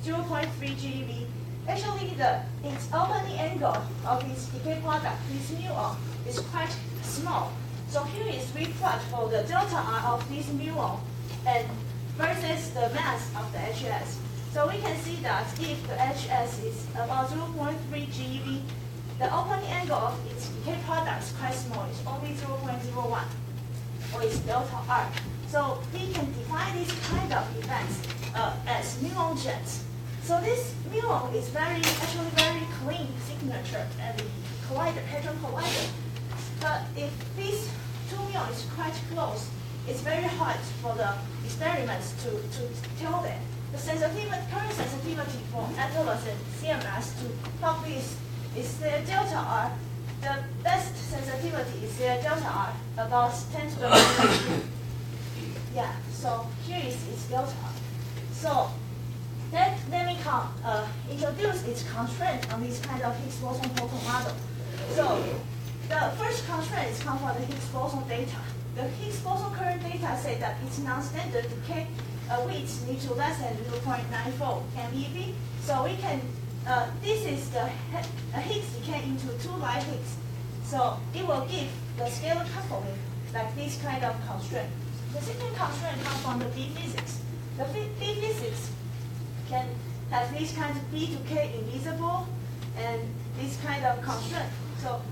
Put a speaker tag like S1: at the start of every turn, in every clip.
S1: 0.3 GeV. Actually, its opening angle of its decay product, this muon, is quite small. So here is we plot for the delta R of this muon and versus the mass of the HS. So we can see that if the HS is about 0.3 GeV, the opening angle of its decay product is quite small. It's only 0.01, or it's delta R. So we can define this kind of events as muon jets. So this muon is actually very clean signature at the collider, hadron collider. But if these two muons is quite close, it's very hard for the experiments to tell them. The current sensitivity for Atlas and CMS to plot this is their delta R. The best sensitivity is their delta R, about 10 to the -3. Yeah, so here is its delta R. So let me introduce its constraint on this kind of Higgs boson photon model. So the first constraint is come from the Higgs boson data. The Higgs boson current data say that its non-standard decay width needs to less than 0.94 MeV. So we can, this is the Higgs decay into two light Higgs. So it will give the scalar coupling like this kind of constraint. The second constraint comes from the B physics. The B physics can have this kind of B to K invisible and this kind of constraint. So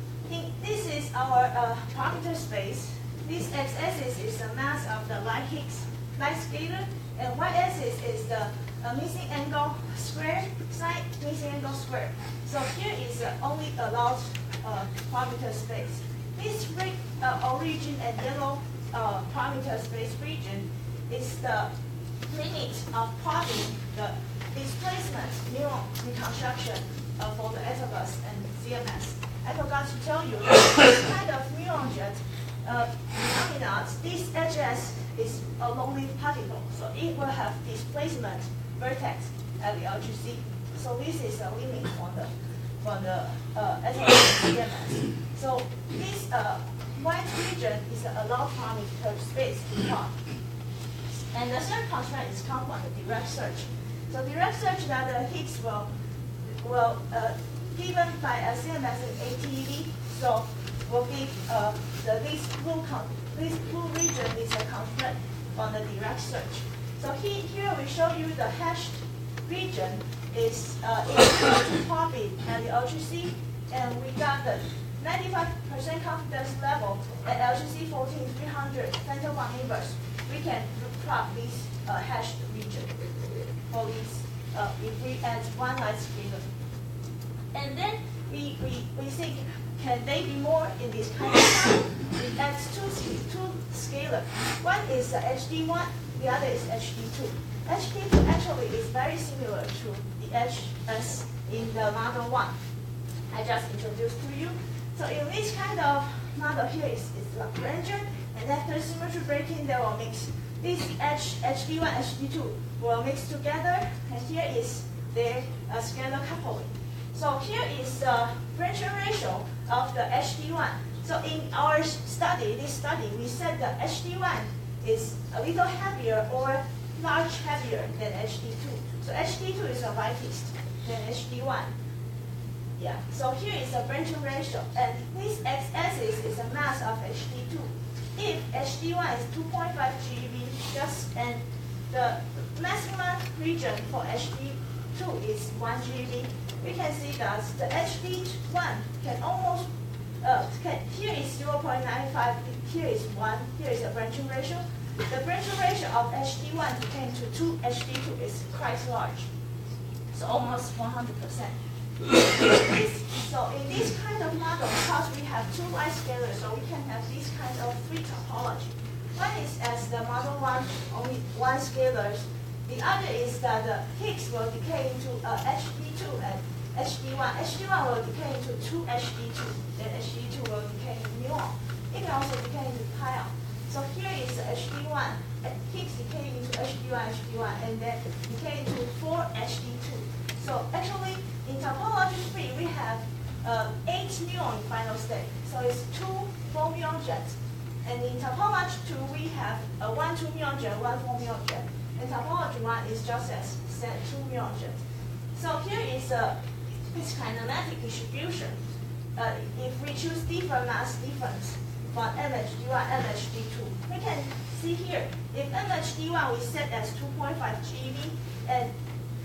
S1: this is our parameter space. This x-axis is the mass of the light Higgs, light scalar, and y-axis is the missing angle squared, side missing angle squared. So here is the only allowed parameter space. This origin and yellow parameter space region is the limit of plotting the displacement muon reconstruction for the Atlas and CMS. I forgot to tell you this kind of muon jet phenomena, this HS is a lonely particle, so it will have displacement vertex at the LGC. So this is a limit for the Atlas and CMS. So this white region is the allowed parameter space to plot. And the third constraint is come from the direct search. So direct search that the Higgs will given by a CMS and ATEV, so will give this blue region is a constraint on the direct search. So here we show you the hashed region is equal to profit at the LGC, and we got the 95% confidence level at LGC 14300 phantom one inverse. We can plot this hashed region for this if we add one light scalar. And then we think, can they be more in this kind of model? We add two scalar. One is HD1, the other is HD2. HD2 actually is very similar to the HS in the model 1 I just introduced to you. So in this kind of model here is Lagrangian, and after symmetry breaking, they will mix. This HD1, HD2 will mix together, and here is their scalar coupling. So here is the branching ratio of the HD1. So in our study, we said that HD1 is a little heavier or large heavier than HD2. So HD2 is the lightest than HD1. Yeah. So here is the branching ratio, and this x-axis is the mass of HD2. If HD1 is 2.5 GeV, and the maximum region for HD2 is 1 GeV, we can see that the HD1 can almost, here is 0.95, here is 1, here is a branching ratio. The branching ratio of HD1 became to 2 HD2 is quite large, so almost 100%. So in this kind of model, because we have two light scalars, so we can have this kind of three topology. One is as the model 1, only one scalar. The other is that the Higgs will decay into HD2 and HD1. HD1 will decay into 2 HD2, then HD2 will decay into muon. It can also decay into pion. So here is HD1, Higgs decay into HD1, and then decay into 4 HD2. So actually, in topology 3, we have 8 muon in final state. So it's 2 4 muon jets. And in topology 2, we have 1 2 muon jet, 1 4 muon jet. and topology 1 is just as send 2 muon jets. So here is this kinematic distribution. If we choose different mass difference for MHD1, MHD2, we can see here, if MHD1 we set as 2.5 GeV and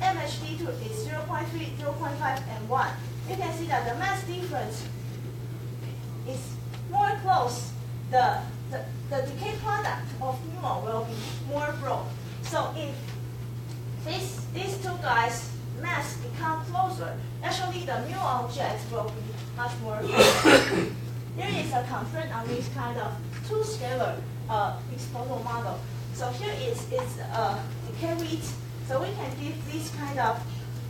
S1: MHD2 is 0.3, 0.5, and 1, you can see that the mass difference is more close. The decay product of muon will be more broad. So if these two guys mass become closer, actually the muon jet will be much more closer. There is a constraint on this kind of two-scalar exposure model. So here is its decay rate. So we can give this kind of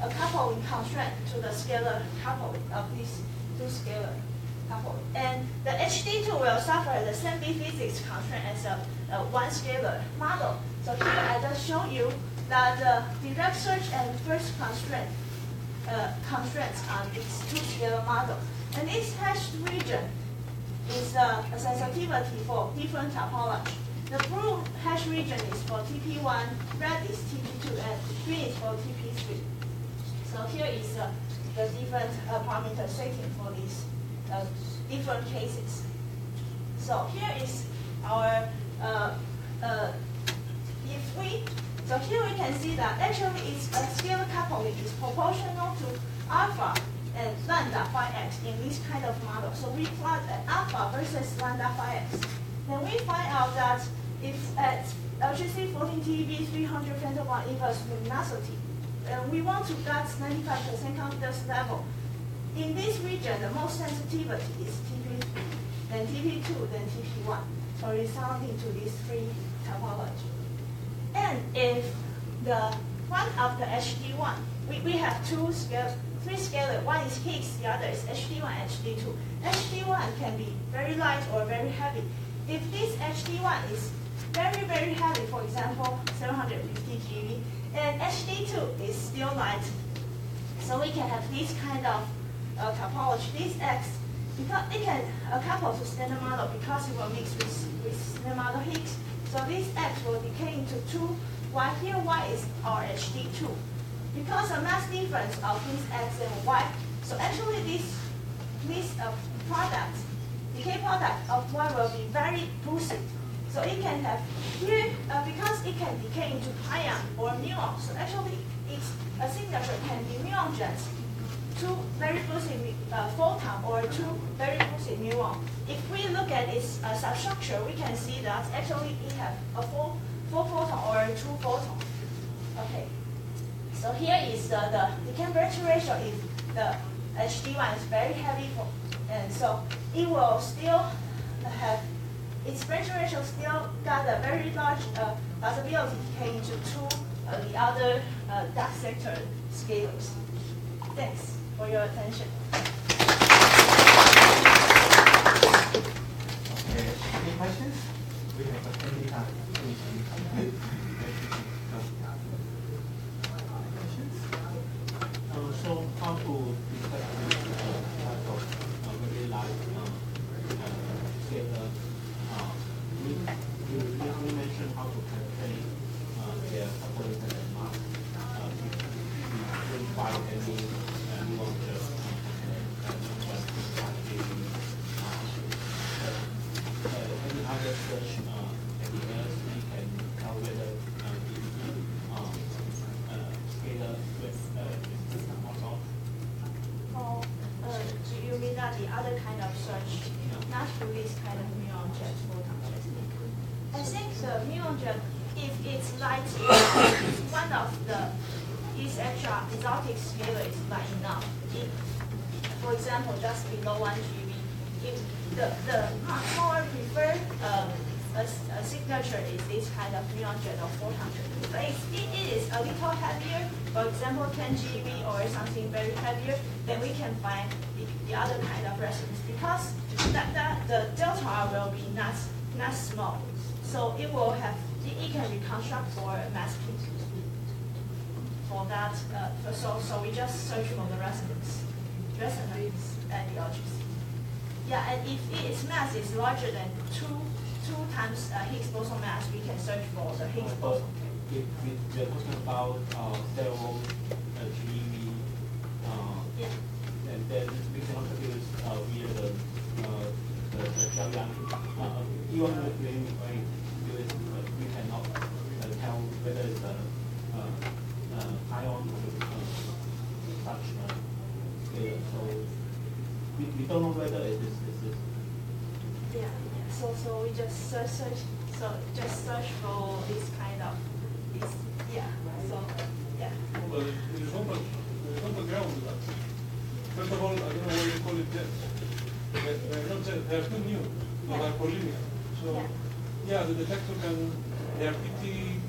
S1: a coupling constraint to the scalar coupling of these two scalar coupling. And the HD2 will suffer the same physics constraint as a one scalar model. So here I just show you that the direct search and first constraints on its two scalar model. And this hashed region is a sensitivity for different topology. The blue hash region is for TP1, red is TP2, and green is for TP3. So here is the different parameter setting for these different cases. So here is our, so here we can see that actually its scalar coupling is proportional to alpha and lambda phi x in this kind of model. So we plot alpha versus lambda phi x. Then we find out that if at LGC 14 TeV 300 femtobarn inverse luminosity, we want to get 95% confidence level. In this region, the most sensitivity is TP3, then TP2, then TP1, corresponding to these three topology. And if the one of the HD1, we have three scalar. One is Higgs, the other is HD1, HD2. HD1 can be very light or very heavy. If this HD1 is very, very heavy, for example, 750 GeV, and HD2 is still light, so we can have this kind of topology. This X, because it can couple to standard model because it will mix with standard model Higgs. So this X will decay into 2, while here Y is our HD2. Because the mass difference of this X and Y, so actually this product, decay product of Y will be very boosted. So it can have here, because it can decay into pion or muon, so actually its signature can be muon jets, 2 very boosted photon or 2 very boosted muon. If we look at its substructure, we can see that actually it has a 4 photon or 2 photon. Okay. So here is the temperature ratio. If the HD1 is very heavy, and so it will still have its pressure ratio still got a very large possibility to decay into 2 the other dark sector scalars. Thanks for your attention.
S2: Okay, any questions? We have plenty of time.
S3: So how to detect this type of very large scalar? You mentioned how to calculate their coupling and mass. We find any long-term any other search ideas we can tell whether scalar with system also.
S1: Oh, do you mean that the other kind of search, not through this kind of muon jet photon jet? I think the muon jet, if it's light, it's one of these extra exotic scalar is light enough. If, for example, just below 1 GeV, if the more preferred signature is this kind of muon jet or photon jet. But if it is a little heavier, for example 10 GeV or something very heavier, then we can find the other kind of resonance because the delta R will be not small. So it will have, it can reconstruct for mass peak. For that, so we just search for the resonance and the LGC. Yeah, and if its mass is larger than 2 times Higgs boson mass, we can search for the Higgs boson.
S3: if we are talking about cell GEV, and then we cannot produce via the Xiaoyang. Even if we do it, we cannot tell whether it's ion or such scale. So we don't know whether it is.
S1: Yeah. So we just search for this kind of this. Yeah. So yeah.
S4: Well, there's not a ground with that. First of all, I don't know why you call it jets. They're not jets, they're still new, but they're collinear. So, yeah, the detector can, their PT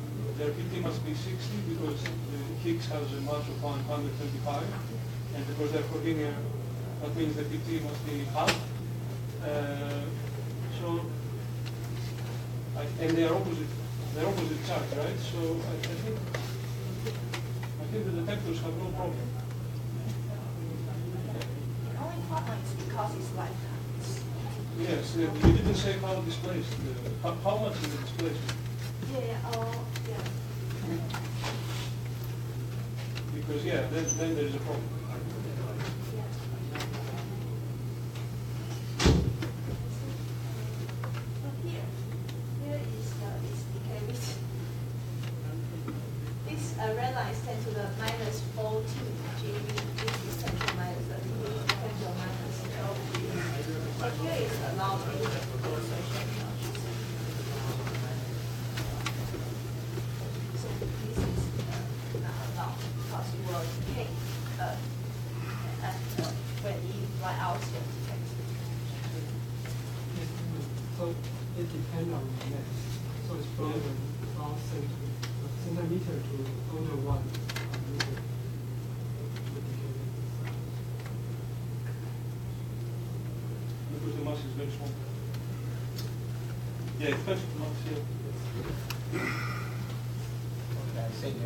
S4: must be 60 because the Higgs has a mass of 125, and because they're collinear, that means the PT must be half. And they are opposite charge, right? So I think the detectors have no problem.
S1: The only problem is because it's like
S4: Yes, you didn't say how displaced. How much is the displacement?
S1: yeah.
S4: Because then there is a problem.
S1: Here is this decay with this red line is 10 to the minus 14 GeV. This is 10 to the minus 13. 10 to the minus 12. So here is allowed demonstration. So this is not allowed because it will decay when you write out your text.
S5: So it depends on the length. So it's from centimeter to order 1 meter.
S4: Because the mass is very small. Yeah, it's better to not see it.
S2: Okay, I think